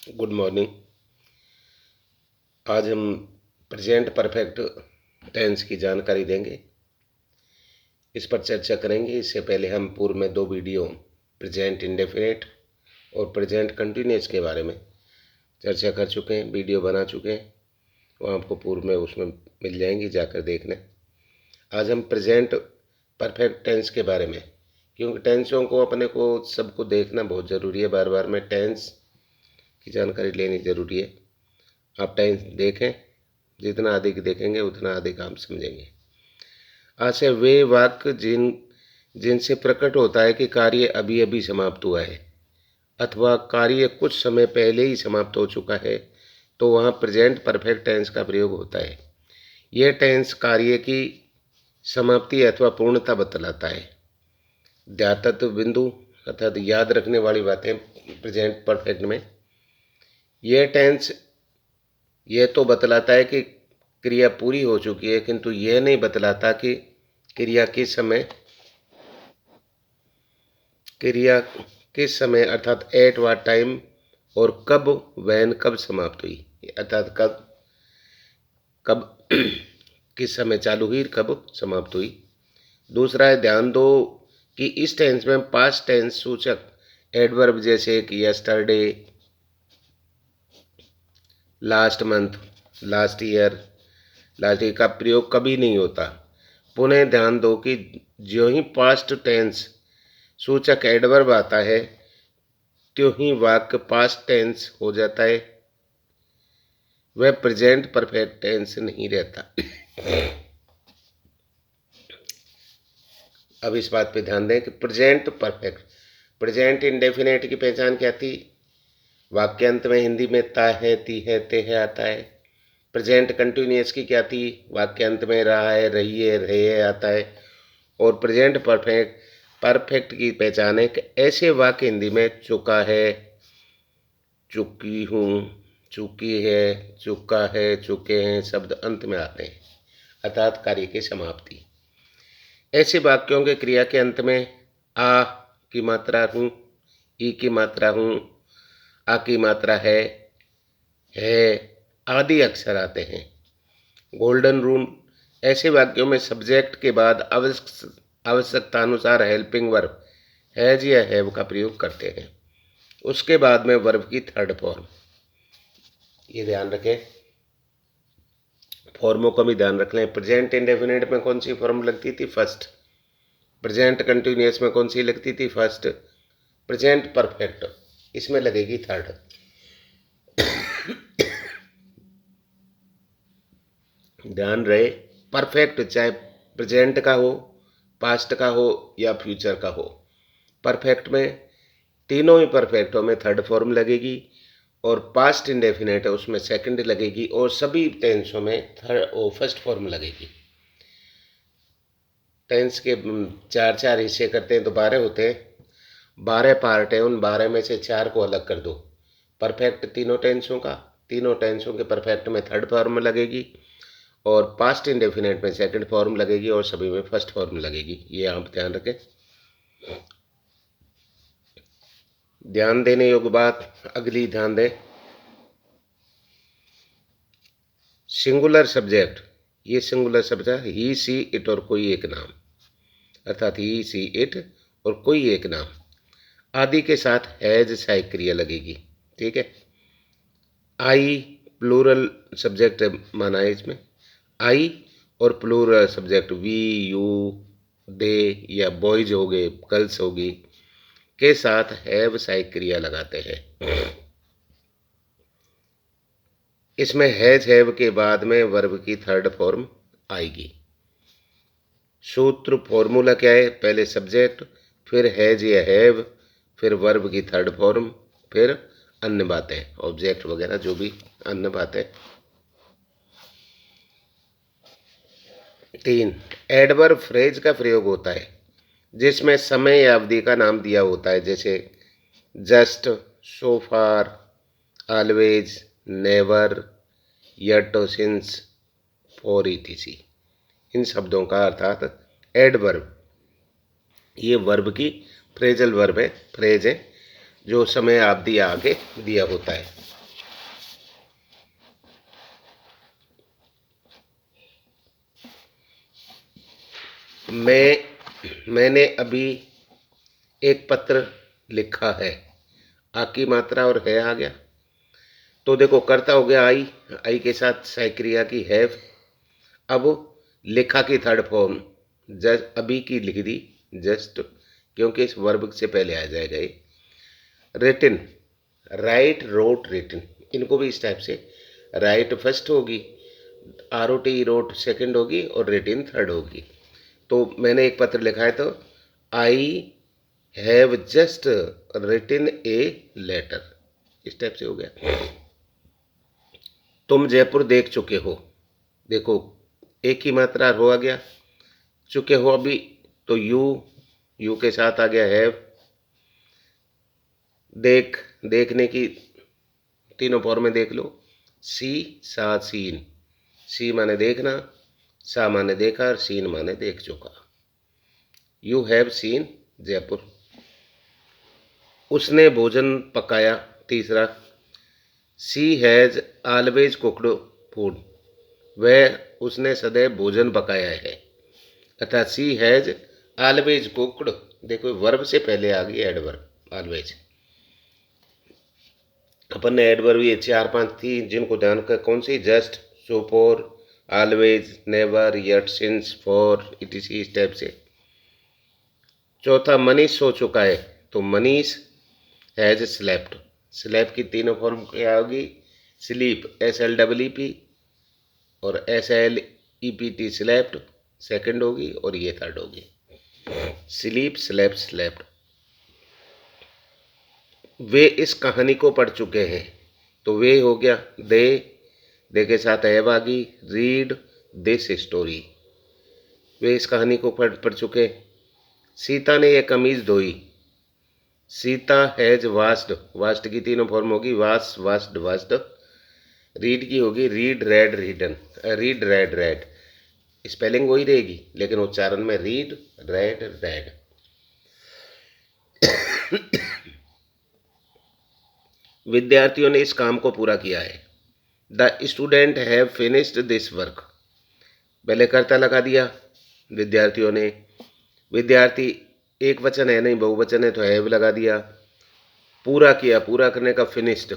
Good morning. आज हम present perfect tense की जानकारी देंगे, इस पर चर्चा करेंगे। इससे पहले हम पूर्व में 2 वीडियो प्रेजेंट इंडेफिनिट और प्रेजेंट कंटिन्यूअस के बारे में चर्चा कर चुके हैं, वीडियो बना चुके हैं। वो आपको पूर्व में उसमें मिल जाएंगी, जाकर देखना। आज हम प्रेजेंट परफेक्ट टेंस के बारे में, क्योंकि टेंसों को अपने को सबको देखना बहुत ज़रूरी है। बार बार में टेंस की जानकारी लेनी ज़रूरी है। आप टेंस देखें, जितना अधिक देखेंगे उतना अधिक आप समझेंगे। आज से वे वाक्य जिनसे प्रकट होता है कि कार्य अभी अभी समाप्त हुआ है अथवा कार्य कुछ समय पहले ही समाप्त हो चुका है, तो वहाँ प्रेजेंट परफेक्ट टेंस का प्रयोग होता है। यह टेंस कार्य की समाप्ति अथवा पूर्णता बतलाता है। ध्यातत्व बिंदु अर्थात याद रखने वाली बातें प्रेजेंट परफेक्ट में, यह टेंस यह तो बतलाता है कि क्रिया पूरी हो चुकी है, किंतु यह नहीं बतलाता कि क्रिया किस समय अर्थात एट व्हाट टाइम और कब, वैन कब समाप्त हुई, अर्थात कब किस समय चालू हुई, कब समाप्त हुई। दूसरा है, ध्यान दो कि इस टेंस में पास्ट टेंस सूचक एडवर्ब जैसे कि yesterday, last month, last year का प्रयोग कभी नहीं होता। पुनः ध्यान दो कि जो ही पास्ट टेंस सूचक एडवर्ब आता है त्यों ही वाक्य पास्ट टेंस हो जाता है, वह प्रेजेंट परफेक्ट टेंस नहीं रहता। अब इस बात पे ध्यान दें कि प्रेजेंट इंडेफिनेट की पहचान क्या थी। वाक्यांत में हिंदी में ता है, ती है, ते है आता है। प्रेजेंट कंटिन्यूअस की क्या थी, वाक्यांत में रहा है, रही है, रहे है आता है। और प्रेजेंट परफेक्ट की पहचान है कि ऐसे वाक्य हिंदी में चुका है, चुकी हूँ, चुकी है, चुका है, चुके हैं शब्द अंत में आते हैं, अर्थात कार्य की समाप्ति। ऐसे वाक्यों के क्रिया के अंत में आ की मात्रा हूँ, ई की मात्रा हूँ, आ की मात्रा है आदि अक्षर आते हैं। गोल्डन रूल, ऐसे वाक्यों में सब्जेक्ट के बाद आवश्यकतानुसार हेल्पिंग वर्ब हैज या हैव का प्रयोग करते हैं। उसके बाद में वर्ब की थर्ड फॉर्म, ये ध्यान रखें, फॉर्मों का भी ध्यान रख लें। प्रेजेंट इंडेफिनिट में कौन सी फॉर्म लगती थी, फर्स्ट। प्रेजेंट कंटिन्यूअस में कौन सी लगती थी, फर्स्ट। प्रेजेंट परफेक्ट इसमें लगेगी थर्ड। ध्यान रहे, परफेक्ट चाहे प्रेजेंट का हो, पास्ट का हो या फ्यूचर का हो, परफेक्ट में तीनों ही परफेक्टों में थर्ड फॉर्म लगेगी और पास्ट इंडेफिनेट है उसमें सेकंड लगेगी और सभी टेंसों में फर्स्ट फॉर्म लगेगी। टेंस के 4 हिस्से करते हैं तो 12 होते हैं, 12 पार्ट है। उन 12 में से 4 को अलग कर दो। परफेक्ट तीनों टेंसों के परफेक्ट में थर्ड फॉर्म लगेगी और पास्ट इंडेफिनेट में सेकंड फॉर्म लगेगी और सभी में फर्स्ट फॉर्म लगेगी। ये आप ध्यान रखें। ध्यान देने योग्य बात अगली, ध्यान दें, सिंगुलर सब्जेक्ट, ये सिंगुलर सब्जेक्ट ही, सी, इट और कोई एक नाम, अर्थात ही, सी, इट और कोई एक नाम आदि के साथ हैज सहायक क्रिया लगेगी। ठीक है। आई प्लूरल सब्जेक्ट माना है इसमें, आई और प्लूरल सब्जेक्ट वी, यू, दे या बॉयज हो गए, गर्ल्स होगी, के साथ हैव सहायक क्रिया लगाते हैं। इसमें हैव के बाद में वर्ब की थर्ड फॉर्म आएगी। सूत्र फॉर्मूला क्या है, पहले सब्जेक्ट, फिर हैज या हैव, फिर वर्ब की थर्ड फॉर्म, फिर अन्य बातें, ऑब्जेक्ट वगैरह जो भी अन्य बातें। 3, एडवर्ब फ्रेज का प्रयोग होता है जिसमें समय या अवधि का नाम दिया होता है, जैसे just, so far, always, never, yet, since, for, etc. इन शब्दों का अर्थात एडवर्ब, ये वर्ब की फ्रेजल वर्ब है, फ्रेज है जो समय अवधि आगे दिया होता है। मैंने अभी एक पत्र लिखा है। आ की मात्रा और है आ गया, तो देखो कर्ता हो गया आई, आई के साथ सहायक्रिया की हैव। अब लिखा की थर्ड फॉर्म जस्ट अभी की लिख दी जस्ट, क्योंकि इस वर्ब से पहले आ जाएगा ये। रिटिन, राइट, रोट, रिटिन, इनको भी इस टाइप से राइट फर्स्ट होगी, R O T wrote second होगी और रिटिन थर्ड होगी। तो मैंने एक पत्र लिखा है तो I have just written a letter, इस टाइप से हो गया। तुम जयपुर देख चुके हो, देखो एक ही मात्रा हो आ गया, चुके हो अभी, तो यू के साथ आ गया हैव। देखने की तीनों फॉर्म में देख लो, सी, सा, सीन। सी माने देखना, सा माने देखा और सीन माने देख चुका। You have seen Jaipur. उसने भोजन पकाया, तीसरा, सी हैज ऑलवेज कुकड फूड, वह उसने सदैव भोजन पकाया है, अर्थात सी हैज ऑलवेज कुकड। देखो वर्ब से पहले आ गई एडवर्ब ऑलवेज। अपन ने एडवर्ब ये 4-5 थी जिनको ध्यान कर, कौन सी, just, so for, always, never, yet, since, for, etc, इस टाइप से। चौथा मनीष सो चुका है, तो मनीष हैज स्लेप्ट। स्लेप की तीनों फॉर्म क्या होगी, sleep, S L double E P, और S L E P T slept second होगी और ये थर्ड होगी। Sleep, slab, slept. वे इस कहानी को पढ़ चुके हैं, तो वे हो गया दे के साथ हैव आ गई, रीड दिस स्टोरी, वे इस कहानी को पढ़ चुके। सीता ने यह कमीज धोई, सीता हैज वास्ड, वास्ड की तीनों फॉर्म होगी, वास, वास्ड, वास्ड। रीड की होगी read, red, रीडन, read, red, red, spelling वही रहेगी लेकिन उच्चारण में रीड, रेड, रेड। विद्यार्थियों ने इस काम को पूरा किया है। The student have finished this work, पहले कर्ता लगा दिया विद्यार्थियों ने, विद्यार्थी एक वचन है नहीं बहुवचन है तो हैव लगा दिया। पूरा किया, पूरा करने का फिनिश्ड,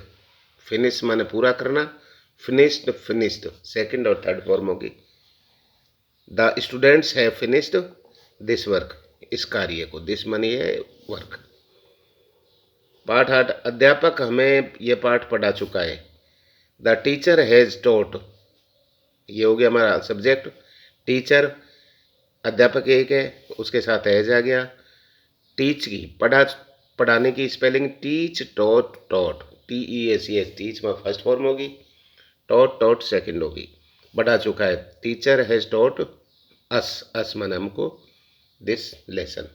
फिनिश माने पूरा करना, फिनिश्ड, फिनिश्ड सेकंड और थर्ड फॉर्म होगी। The students have finished this work, इस कार्य को, दिस मानी है वर्क। पाठ 8, अध्यापक हमें यह पाठ पढ़ा चुका है। द टीचर हैज टॉट, ये हो गया हमारा सब्जेक्ट। टीचर अध्यापक एक है, उसके साथ हैज आ गया। टीच की पढ़ाने की spelling teach, taught, taught, TEACH, teach में फर्स्ट फॉर्म होगी, टॉट, टॉट सेकंड होगी। पढ़ा चुका है, टीचर हैज टॉट अस, अस माने हमको, this lesson.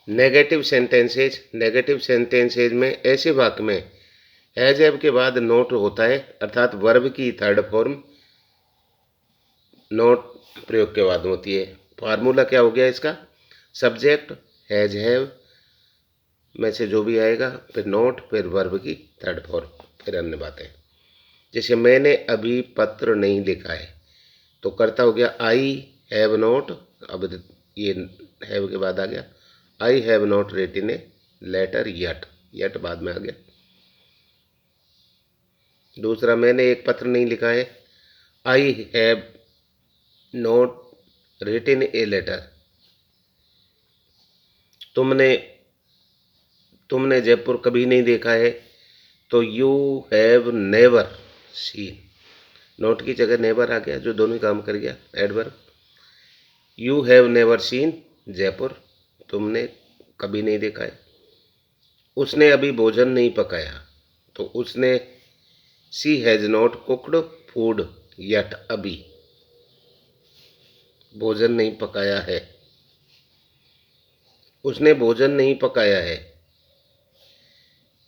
Negative sentences, negative sentences में ऐसे वाक्य में हैज हैव के बाद नोट होता है, अर्थात वर्ब की थर्ड फॉर्म नोट प्रयोग के बाद होती है। फार्मूला क्या हो गया इसका, सब्जेक्ट हैज हैव में से जो भी आएगा, फिर नोट, फिर वर्ब की थर्ड फॉर्म, फिर अन्य बातें। जैसे मैंने अभी पत्र नहीं लिखा है, तो कर्ता हो गया आई हैव नॉट, अब ये हैव के बाद आ गया, I have not written a letter yet, yet बाद में आ गया। दूसरा, मैंने एक पत्र नहीं लिखा है, I have not written a letter. तुमने जयपुर कभी नहीं देखा है, तो you have never seen, not की जगह नेवर आ गया जो दोनों काम कर गया adverb. You have never scene Jaipur, तुमने कभी नहीं देखा है। उसने अभी भोजन नहीं पकाया, तो उसने, she has not cooked food yet, अभी भोजन नहीं पकाया है, उसने भोजन नहीं पकाया है।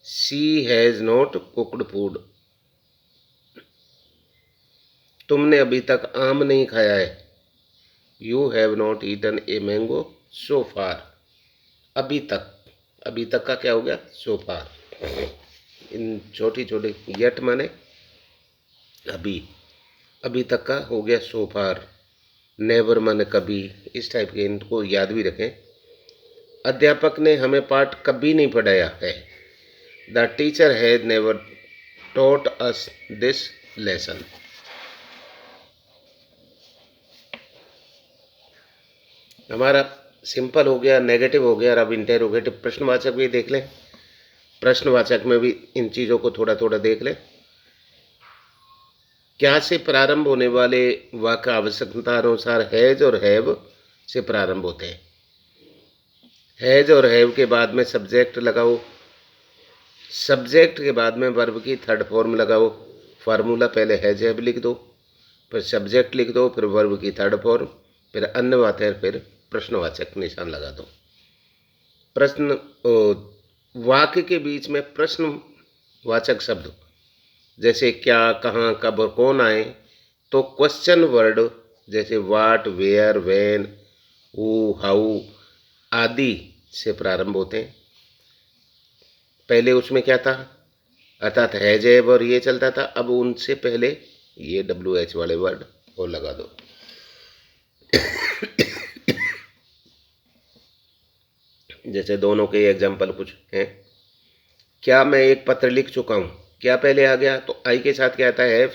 She has not cooked food, तुमने अभी तक आम नहीं खाया है, you have not eaten a mango so far, अभी तक, अभी तक का क्या हो गया, सो फार। इन छोटी छोटी, यट माने अभी, अभी तक का हो गया सो फार, नेवर माने कभी, इस टाइप के इनको याद भी रखें। अध्यापक ने हमें पाठ कभी नहीं पढ़ाया है। The teacher has never taught us this lesson. हमारा सिंपल हो गया, नेगेटिव हो गया, और अब इंटेरोगेटिव प्रश्नवाचक भी देख लें। प्रश्नवाचक में भी इन चीज़ों को थोड़ा थोड़ा देख लें। क्या से प्रारंभ होने वाले वाक्य आवश्यकता अनुसार हैज और हैव से प्रारंभ होते हैं। हैज और हैव के बाद में सब्जेक्ट लगाओ, सब्जेक्ट के बाद में वर्ब की थर्ड फॉर्म लगाओ। फार्मूला पहले हैज हैव लिख दो, फिर सब्जेक्ट लिख दो, फिर वर्ब की थर्ड फॉर्म, फिर अन्य बातें, फिर प्रश्नवाचक निशान लगा दो। प्रश्न वाक्य के बीच में प्रश्नवाचक शब्द जैसे क्या, कहाँ, कब और कौन आए तो क्वेश्चन वर्ड जैसे वाट, वेयर, व्हेन, हु, हाउ आदि से प्रारंभ होते हैं। पहले उसमें क्या था, अर्थात हैज हैव और ये चलता था। अब उनसे पहले ये WH वाले वर्ड और लगा दो। जैसे दोनों के एग्जाम्पल कुछ हैं। क्या मैं एक पत्र लिख चुका हूँ, क्या पहले आ गया तो आई के साथ क्या आता है, हैव,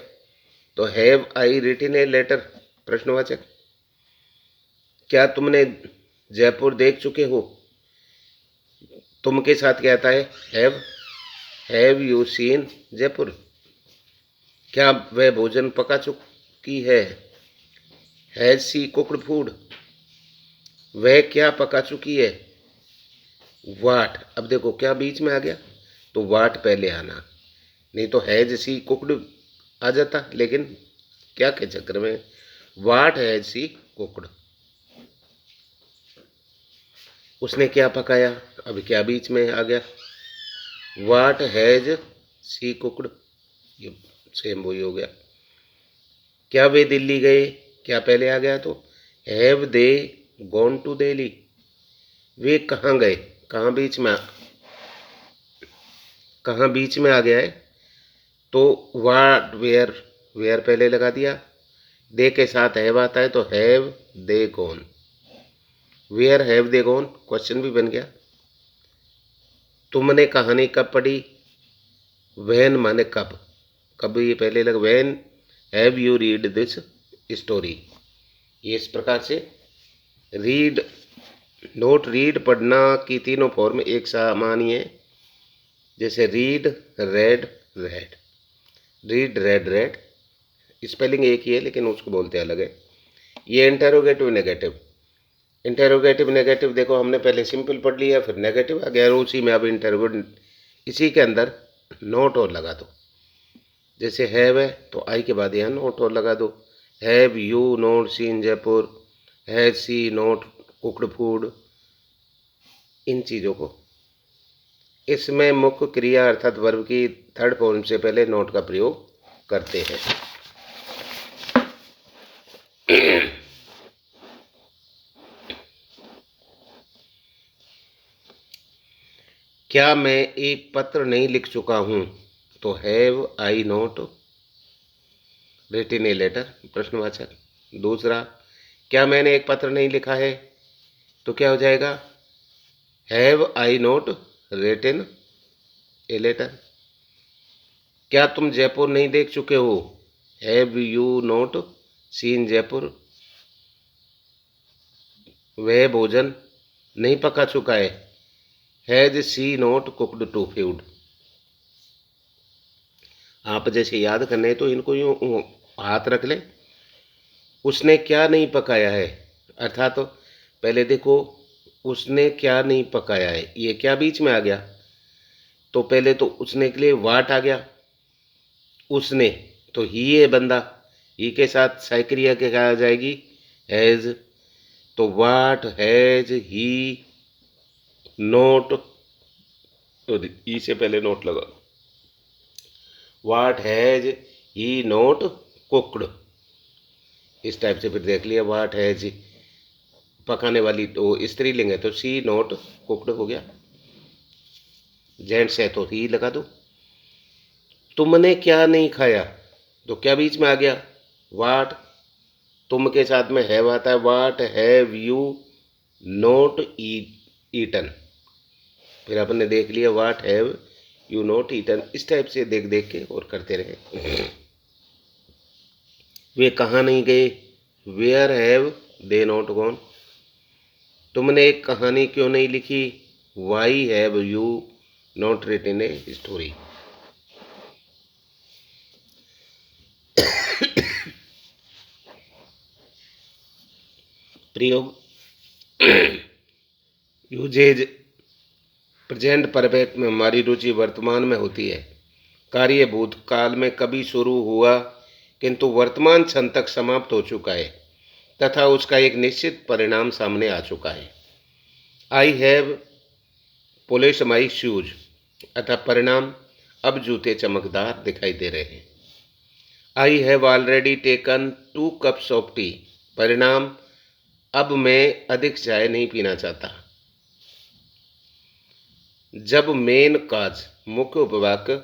तो have I written a letter, प्रश्नवाचक। क्या तुमने जयपुर देख चुके हो, तुम के साथ क्या आता है, हैव यू सीन जयपुर। क्या वह भोजन पका चुकी है, हैज सी कुक्ड फूड। वह क्या पका चुकी है, वाट। अब देखो क्या बीच में आ गया, तो वाट पहले आना, नहीं तो हैज सी कुक्ड आ जाता, लेकिन क्या के चक्कर में वाट हैज सी कुक्ड। उसने क्या पकाया, अब क्या बीच में आ गया, वाट हैज सी कुक्ड, ये सेम वही हो गया। क्या वे दिल्ली गए, क्या पहले आ गया तो have they gone to Delhi. वे कहाँ गए, कहाँ बीच में आ गया है, तो वाट वेयर, वेयर पहले लगा दिया, दे के साथ हैव आता है तो have they gone. Where have they gone question भी बन गया। तुमने कहानी कब पढ़ी, व्हेन माने कब, कब ये पहले लग, when have you read this story. ये इस प्रकार से रीड, नोट, रीड, पढ़ना की तीनों फॉर्म एक समान ही है। जैसे read, red, red, read, red, red, spelling एक ही है लेकिन उसको बोलते अलग है। ये इंटेरोगेटिव नेगेटिव। इंटेरोगेटिव नेगेटिव देखो हमने पहले सिंपल पढ़ लिया, फिर नेगेटिव आ गया, और उसी में अब इंटेरोगेटिव, इसी के अंदर नोट और लगा दो। जैसे हैव है तो आई के बाद यहाँ नोट और लगा दो। Have you not seen Jaipur, has she not cooked food. इन चीज़ों को, इसमें मुख्य क्रिया अर्थात वर्ब की थर्ड फॉर्म से पहले नोट का प्रयोग करते हैं। क्या मैं एक पत्र नहीं लिख चुका हूँ, तो have I not written a letter, प्रश्नवाचक। दूसरा, क्या मैंने एक पत्र नहीं लिखा है, तो क्या हो जाएगा, have I not written a letter. क्या तुम जयपुर नहीं देख चुके हो, have you not seen Jaipur. वह भोजन नहीं पका चुका है, has she not cooked to food. आप जैसे याद करने तो इनको यूँ हाथ रख लें। उसने क्या नहीं पकाया है, अर्थात तो पहले देखो उसने क्या नहीं पकाया है, ये क्या बीच में आ गया, तो पहले तो उसने के लिए वाट आ गया, उसने तो ही है बंदा, ही के साथ साइक्रिया के क्या आ जाएगी, हैज, तो वाट हैज ही नोट, तो ई से पहले नोट लगा, वाट हैज ही नोट कुक्ड। इस टाइप से फिर देख लिया, वाट हैज, पकाने वाली तो स्त्रीलिंग है तो सी नोट कुक्ड हो गया, जेंट्स है तो ही लगा दो। तुमने क्या नहीं खाया, तो क्या बीच में आ गया, वाट, तुम के साथ में हैव आता है, what have you not eaten. फिर आपने देख लिया what have you not eaten. इस टाइप से देख देख के और करते रहे। वे कहाँ नहीं गए, where have they not gone. तुमने एक कहानी क्यों नहीं लिखी, why have you not written a story. प्रयोग यूजेज प्रेजेंट परफेक्ट में हमारी रुचि वर्तमान में होती है। कार्य भूतकाल में कभी शुरू हुआ किंतु वर्तमान क्षण तक समाप्त हो चुका है तथा उसका एक निश्चित परिणाम सामने आ चुका है। I have polished my shoes, अतः परिणाम अब जूते चमकदार दिखाई दे रहे हैं। I have already taken 2 cups of T, परिणाम अब मैं अधिक चाय नहीं पीना चाहता। जब मेन काज मुख्य उपवाक्य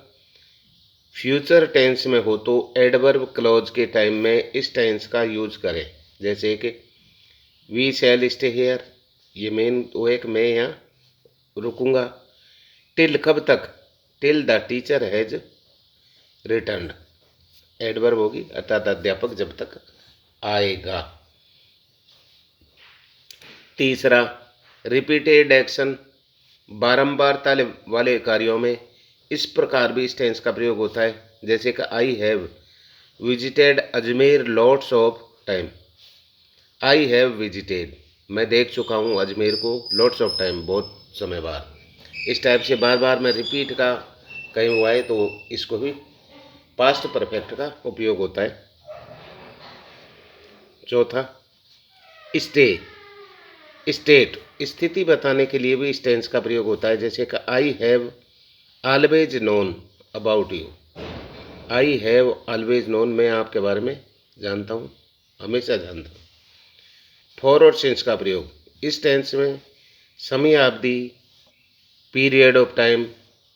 फ्यूचर टेंस में हो तो एडवर्ब क्लॉज के टाइम में इस टेंस का यूज करें, जैसे कि वी शैल स्टे हियर, ये मेन वो एक मैं यहाँ रुकूंगा। टिल कब तक, till the teacher has returned, adverb होगी अर्थात अध्यापक जब तक आएगा। तीसरा, रिपीटेड एक्शन, बारंबारता वाले कार्यों में इस प्रकार भी इस टेंस का प्रयोग होता है, जैसे कि I have visited Ajmer lots of time. I have visited, मैं देख चुका हूँ अजमेर को लॉट्स ऑफ टाइम, बहुत समय बाद। इस टाइप से बार बार में रिपीट का कहीं हुआ है तो इसको भी पास्ट परफेक्ट का उपयोग होता है। चौथा, स्टे, स्टेट, स्थिति बताने के लिए भी इस टेंस का प्रयोग होता है, जैसे कि I have always known about you. I have always known, मैं आपके बारे में जानता हूँ, हमेशा जानता हूँ। फॉर और सिंस का प्रयोग, इस टेंस में समयावधि, पीरियड ऑफ टाइम,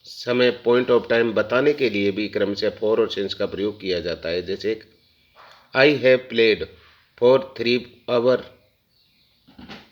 समय, पॉइंट ऑफ टाइम बताने के लिए भी क्रम से फॉर और सिंस का प्रयोग किया जाता है, जैसे I have played for 3 our